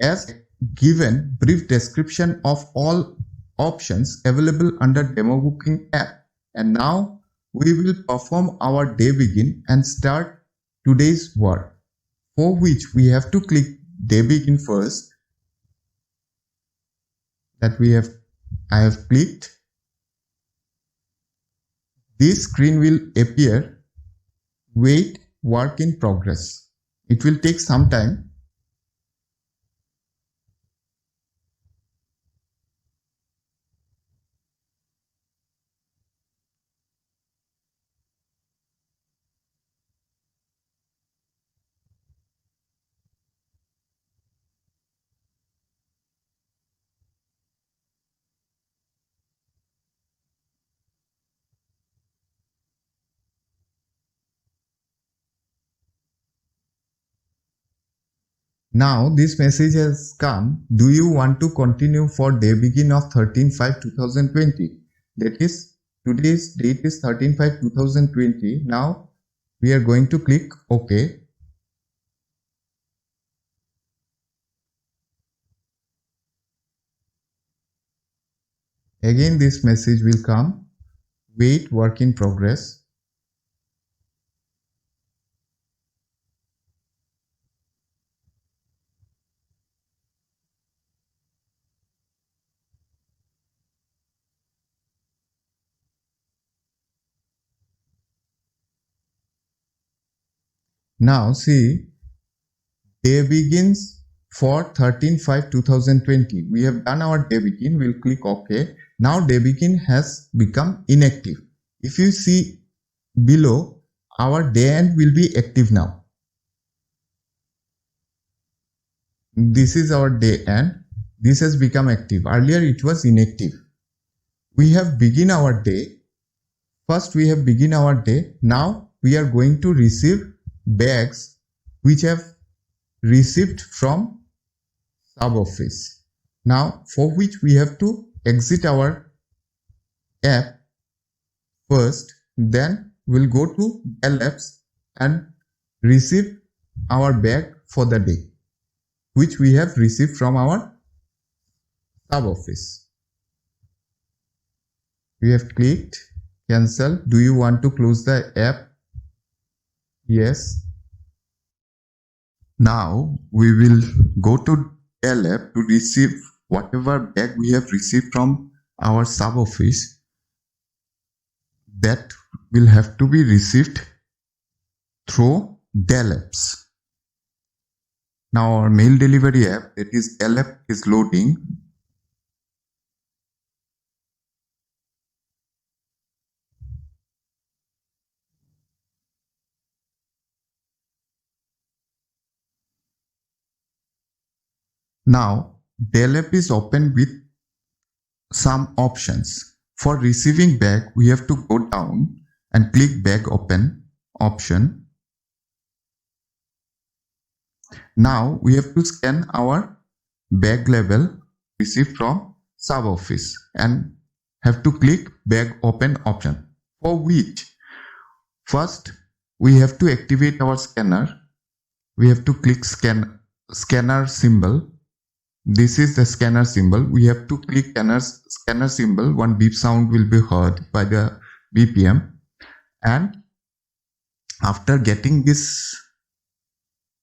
As given brief description of all options available under demo booking app. And now we will perform our day begin and start today's work, for which we have to click day begin first. I have clicked. This screen will appear. Wait, work in progress. It will take some time. Now this message has come. Do you want to continue for day begin of 13/5/2020? That is, today's date is 13/5/2020. Now we are going to click OK. Again this message will come. Wait, work in progress. Now see, day begins for 13/5/2020. We have done our day begin. We'll click OK. Now day begin has become inactive. If you see below, our day end will be active now. This is our day end. This has become active. Earlier it was inactive. We have begin our day. First we have begin our day. Now we are going to receive bags which have received from sub office. Now for which we have to exit our app first, then we'll go to Dell apps and receive our bag for the day, which we have received from our sub office. We have clicked cancel. Do you want to close the app? Yes. Now we will go to Dell app to receive whatever bag we have received from our sub office. That will have to be received through Dell apps. Now our mail delivery app, that is Dell app, is loading. Now Dell app is open with some options. For receiving bag, we have to go down and click bag open option. Now we have to scan our bag label received from sub office and have to click bag open option, for which first we have to activate our scanner. We have to click scanner symbol. This is the scanner symbol. We have to click scanner symbol. One beep sound will be heard by the BPM. And after getting this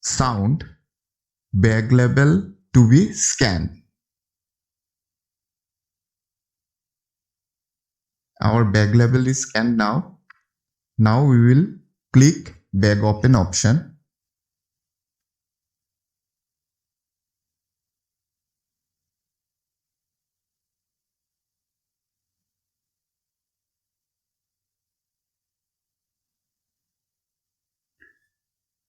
sound, bag label to be scanned. Our bag label is scanned now. Now we will click bag open option.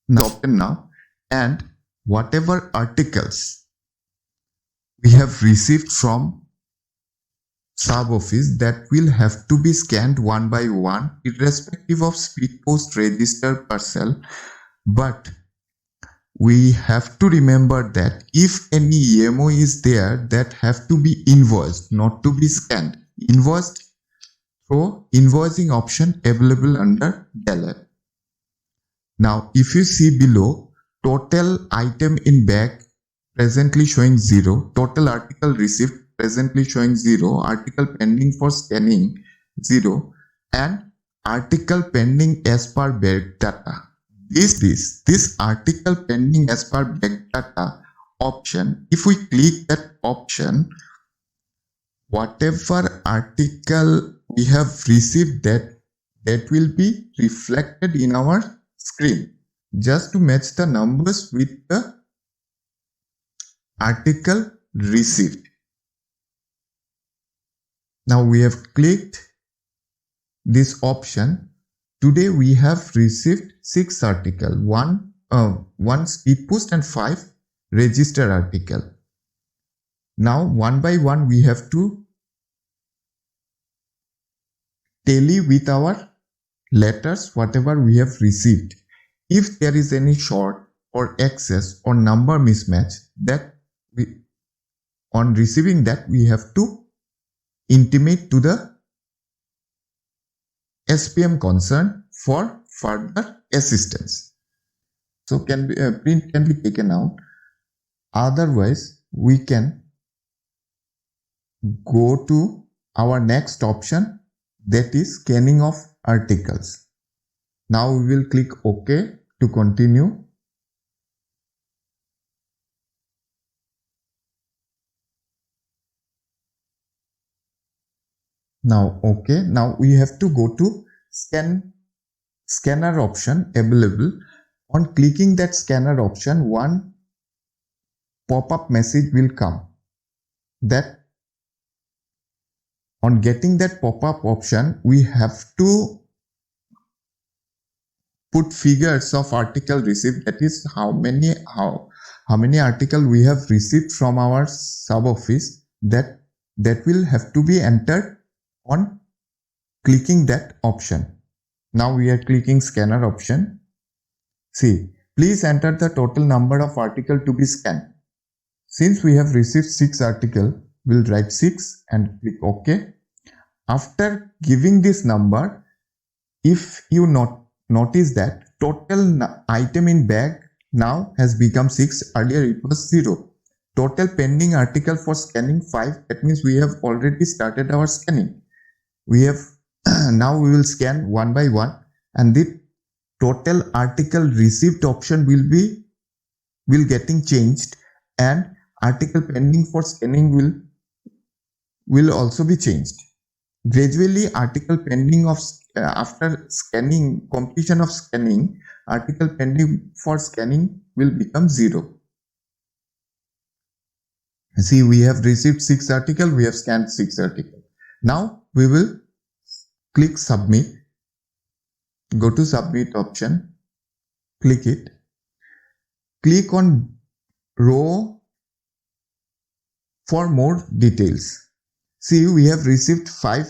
Now open now, and whatever articles we have received from sub office, that will have to be scanned one by one, irrespective of speed post, register, parcel. But we have to remember that if any EMO is there, that have to be invoiced, not to be scanned. Invoiced through invoicing option available under Dell app. Now if you see below, total item in bag presently showing 0, total article received presently showing 0, article pending for scanning 0, and article pending as per back data. This article pending as per back data option, if we click that option, whatever article we have received, that will be reflected in our screen, just to match the numbers with the article received. Now we have clicked this option. Today we have received 6 articles, 1 speed post and 5 register article. Now one by one we have to tally with our letters whatever we have received. If there is any short or excess or number mismatch, that on receiving that we have to intimate to the SPM concern for further assistance. So print can be taken out. Otherwise, we can go to our next option, that is scanning of articles. Now we will click OK to continue. Now OK. Now we have to go to scanner option available. On clicking that scanner option, one pop-up message will come. That on getting that pop-up option, we have to put figures of article received, that is how many article we have received from our sub office. That will have to be entered on clicking that option. Now we are clicking scanner option. See, please enter the total number of article to be scanned. Since we have received 6 article, we'll write 6 and click OK. After giving this number, if you notice that total item in bag now has become 6, earlier it was 0. Total pending article for scanning 5, that means we have already started our scanning. We have now we will scan one by one, and the total article received option will getting changed, and article pending for scanning will also be changed. Gradually, article pending of after scanning, completion of scanning, article pending for scanning will become 0. See, we have received 6 articles, we have scanned 6 articles. Now we will click submit. Go to submit option, click it. Click on row for more details. See, we have received 5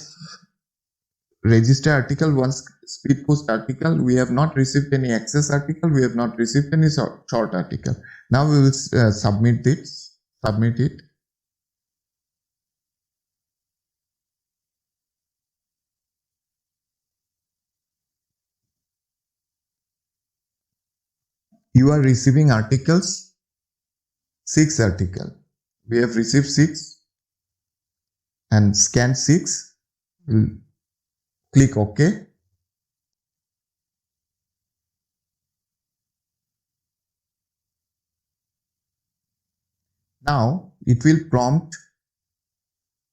register article, 1 speed post article. We have not received any access article. We have not received any short article. Now we will submit it. You are receiving articles, 6 article. We have received 6 and scanned 6. We'll click OK. Now it will prompt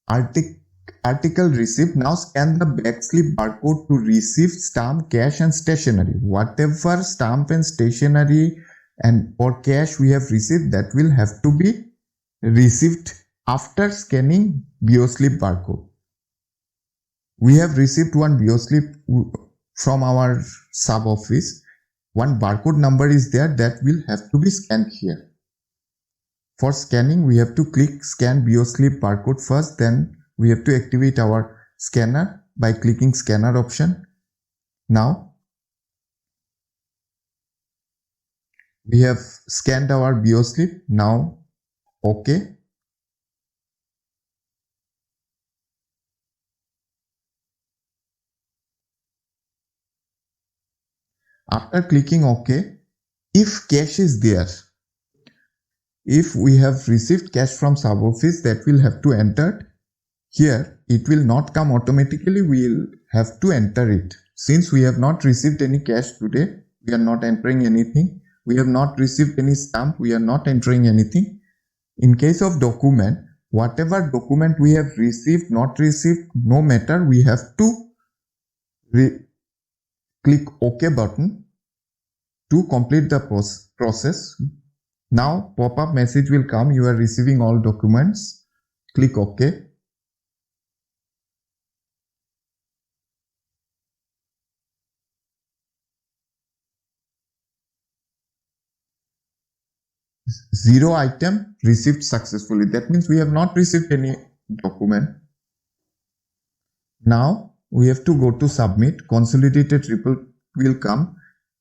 article received. Now scan the backslip barcode to receive stamp, cash and stationery. Whatever stamp and stationery and or cash we have received, that will have to be received after scanning BioSlip barcode. We have received one BioSlip from our sub office. One barcode number is there that will have to be scanned here. For scanning, we have to click scan BioSlip barcode first, then we have to activate our scanner by clicking scanner option. Now we have scanned our BioSlip. Now OK. After clicking OK, if cash is there, if we have received cash from sub office, that will have to enter here. It will not come automatically, we will have to enter it. Since we have not received any cash today, we are not entering anything. We have not received any stamp, we are not entering anything. In case of document, whatever document we have received, not received, no matter, we have to click OK button to complete the process. Now pop-up message will come, you are receiving all documents. Click OK. Zero item received successfully. That means we have not received any document. Now we have to go to submit. Consolidated report will come.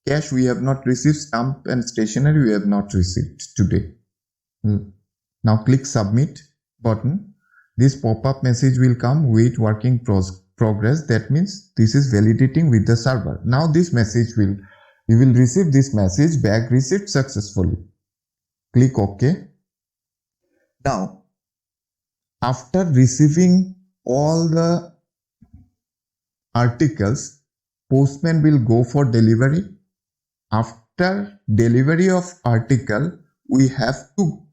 Cash we have not received. Stamp and stationery we have not received today. Now click submit button. This pop-up message will come, wait working progress. That means this is validating with the server. Now this message you will receive this message, bag received successfully. Click OK. Now, after receiving all the articles, postman will go for delivery. After delivery of article, we have to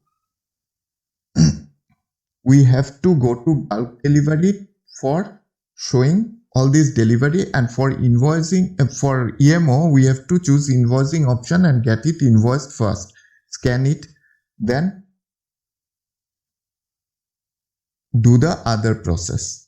go to bulk delivery for showing all this delivery, and for invoicing, for EMO, we have to choose invoicing option and get it invoiced first. Scan it, then do the other process.